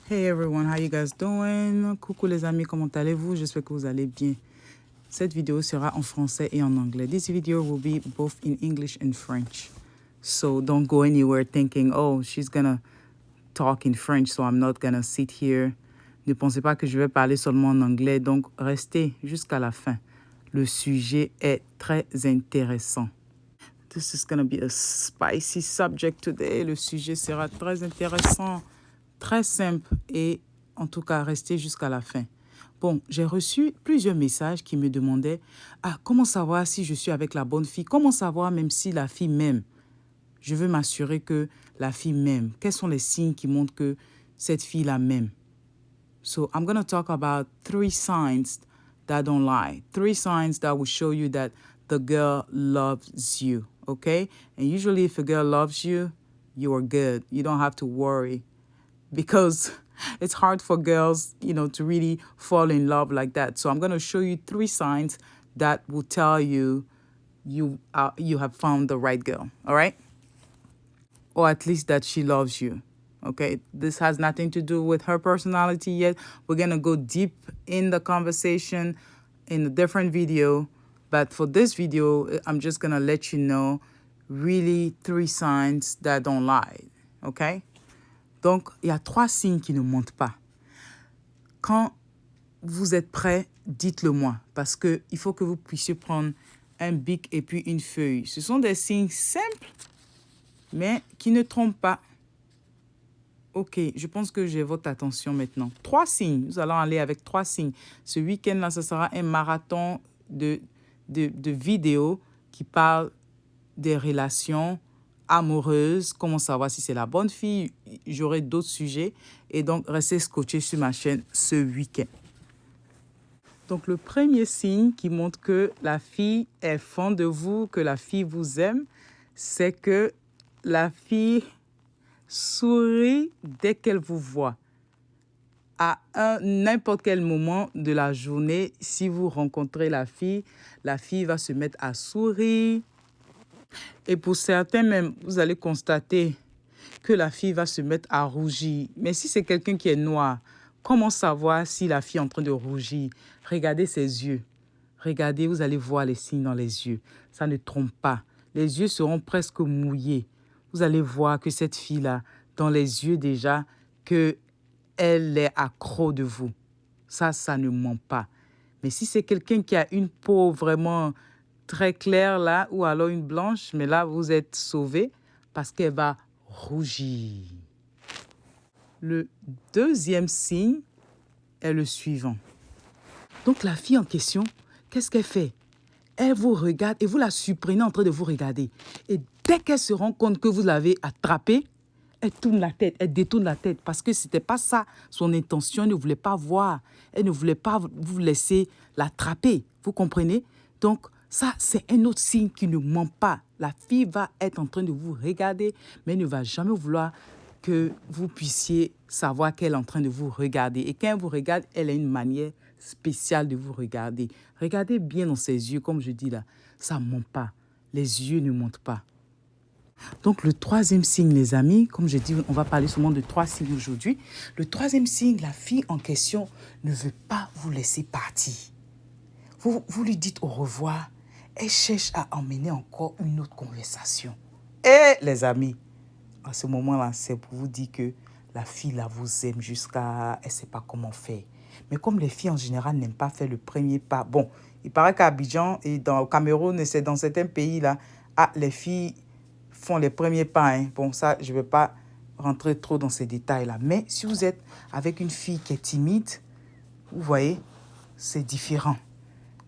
Hey everyone, how you guys doing? Coucou les amis, comment allez-vous? J'espère que vous allez bien. Cette vidéo sera en français et en anglais. This video will be both in English and French. So don't go anywhere thinking, oh, she's gonna talk in French, so I'm not gonna sit here. Ne pensez pas que je vais parler seulement en anglais, donc restez jusqu'à la fin. Le sujet est très intéressant. This is gonna be a spicy subject today. Le sujet sera très intéressant. Très simple et en tout cas, restez jusqu'à la fin. Bon, j'ai reçu plusieurs messages qui me demandaient « Ah, comment savoir si je suis avec la bonne fille? Comment savoir même si la fille m'aime? Je veux m'assurer que la fille m'aime. Quels sont les signes qui montrent que cette fille-là m'aime? » So, I'm going to talk about 3 signs that don't lie. 3 signs that will show you that the girl loves you, okay? And usually if a girl loves you, you are good. You don't have to worry. Because it's hard for girls, to really fall in love like that. So I'm going to show you 3 signs that will tell you you have found the right girl, all right? Or at least that she loves you, okay? This has nothing to do with her personality yet. We're going to go deep in the conversation in a different video. But for this video, I'm just going to let you know really 3 signs that don't lie, okay? Donc, il y a 3 signes qui ne mentent pas. Quand vous êtes prêts, dites-le moi. Parce qu'il faut que vous puissiez prendre un bic et puis une feuille. Ce sont des signes simples, mais qui ne trompent pas. Ok, je pense que j'ai votre attention maintenant. 3 signes. Nous allons aller avec 3 signes. Ce week-end-là, ce sera un marathon de vidéos qui parlent des relations amoureuse, comment savoir si c'est la bonne fille. J'aurai d'autres sujets et donc restez scotchés sur ma chaîne ce week-end. Donc le premier signe qui montre que la fille est fan de vous, que la fille vous aime, c'est que la fille sourit dès qu'elle vous voit. À n'importe quel moment de la journée, si vous rencontrez la fille va se mettre à sourire. Et pour certains même, vous allez constater que la fille va se mettre à rougir. Mais si c'est quelqu'un qui est noir, comment savoir si la fille est en train de rougir? Regardez ses yeux. Regardez, vous allez voir les signes dans les yeux. Ça ne trompe pas. Les yeux seront presque mouillés. Vous allez voir que cette fille-là, dans les yeux déjà, qu'elle est accro de vous. Ça ne ment pas. Mais si c'est quelqu'un qui a une peau vraiment très claire là, ou alors une blanche, mais là, vous êtes sauvé parce qu'elle va rougir. Le deuxième signe est le suivant. Donc, la fille en question, qu'est-ce qu'elle fait? Elle vous regarde et vous la surprenez en train de vous regarder. Et dès qu'elle se rend compte que vous l'avez attrapée, elle tourne la tête, elle détourne la tête parce que ce n'était pas ça son intention. Elle ne voulait pas voir, elle ne voulait pas vous laisser l'attraper. Vous comprenez? Donc, ça, c'est un autre signe qui ne ment pas. La fille va être en train de vous regarder, mais elle ne va jamais vouloir que vous puissiez savoir qu'elle est en train de vous regarder. Et quand elle vous regarde, elle a une manière spéciale de vous regarder. Regardez bien dans ses yeux, comme je dis là. Ça ne ment pas. Les yeux ne mentent pas. Donc, le troisième signe, les amis, comme je dis, on va parler seulement de 3 signes aujourd'hui. Le troisième signe, la fille en question ne veut pas vous laisser partir. Vous lui dites au revoir. Elle cherche à emmener encore une autre conversation. Et les amis, à ce moment-là, c'est pour vous dire que la fille là vous aime jusqu'à... Elle ne sait pas comment faire. Mais comme les filles en général n'aiment pas faire le premier pas... Bon, il paraît qu'à Abidjan et au Cameroun, c'est dans certains pays là, les filles font les premiers pas. Hein. Bon, ça, je ne vais pas rentrer trop dans ces détails-là. Mais si vous êtes avec une fille qui est timide, vous voyez, c'est différent.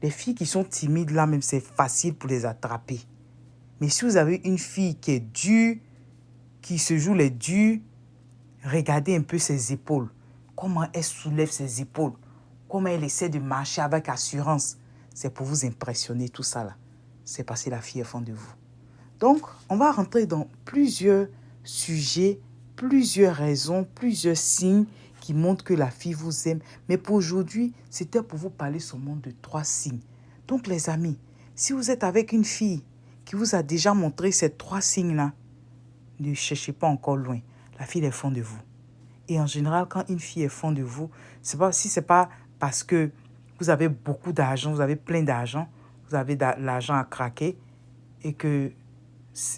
Les filles qui sont timides, là même, c'est facile pour les attraper. Mais si vous avez une fille qui est dure, qui se joue les durs, regardez un peu ses épaules. Comment elle soulève ses épaules. Comment elle essaie de marcher avec assurance. C'est pour vous impressionner, tout ça là. C'est parce que la fille est fan de vous. Donc, on va rentrer dans plusieurs sujets, plusieurs raisons, plusieurs signes qui montrent que la fille vous aime. Mais pour aujourd'hui, c'était pour vous parler seulement de 3 signes. Donc, les amis, si vous êtes avec une fille qui vous a déjà montré ces 3 signes-là, ne cherchez pas encore loin. La fille est fan de vous. Et en général, quand une fille est fond de vous, si c'est pas parce que vous avez beaucoup d'argent, vous avez plein d'argent, vous avez l'argent à craquer et que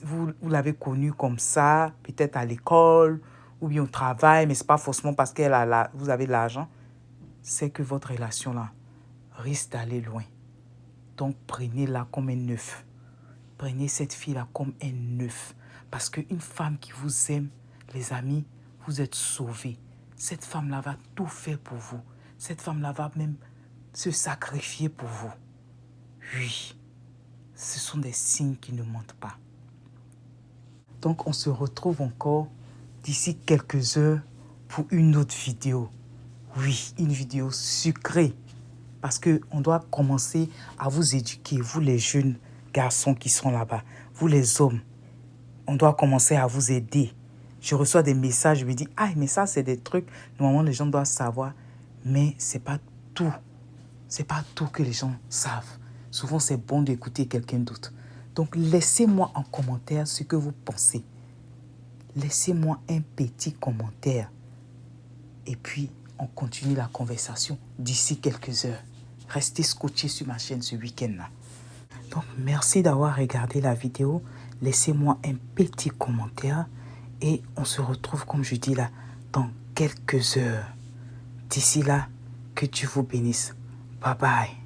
vous l'avez connue comme ça, peut-être à l'école ou bien au travail, mais ce n'est pas forcément parce que vous avez de l'argent, c'est que votre relation-là risque d'aller loin. Donc, prenez-la comme un neuf. Prenez cette fille-là comme un neuf. Parce qu'une femme qui vous aime, les amis, vous êtes sauvés. Cette femme-là va tout faire pour vous. Cette femme-là va même se sacrifier pour vous. Oui, ce sont des signes qui ne mentent pas. Donc, on se retrouve encore d'ici quelques heures pour une autre vidéo. Oui, une vidéo sucrée. Parce qu'on doit commencer à vous éduquer, vous les jeunes garçons qui sont là-bas, vous les hommes. On doit commencer à vous aider. Je reçois des messages, je me dis, ah, mais ça, c'est des trucs, normalement, les gens doivent savoir. Mais ce n'est pas tout. Ce n'est pas tout que les gens savent. Souvent, c'est bon d'écouter quelqu'un d'autre. Donc, laissez-moi en commentaire ce que vous pensez. Laissez-moi un petit commentaire. Et puis, on continue la conversation d'ici quelques heures. Restez scotchés sur ma chaîne ce week-end-là. Donc, merci d'avoir regardé la vidéo. Laissez-moi un petit commentaire. Et on se retrouve, comme je dis là, dans quelques heures. D'ici là, que Dieu vous bénisse. Bye bye.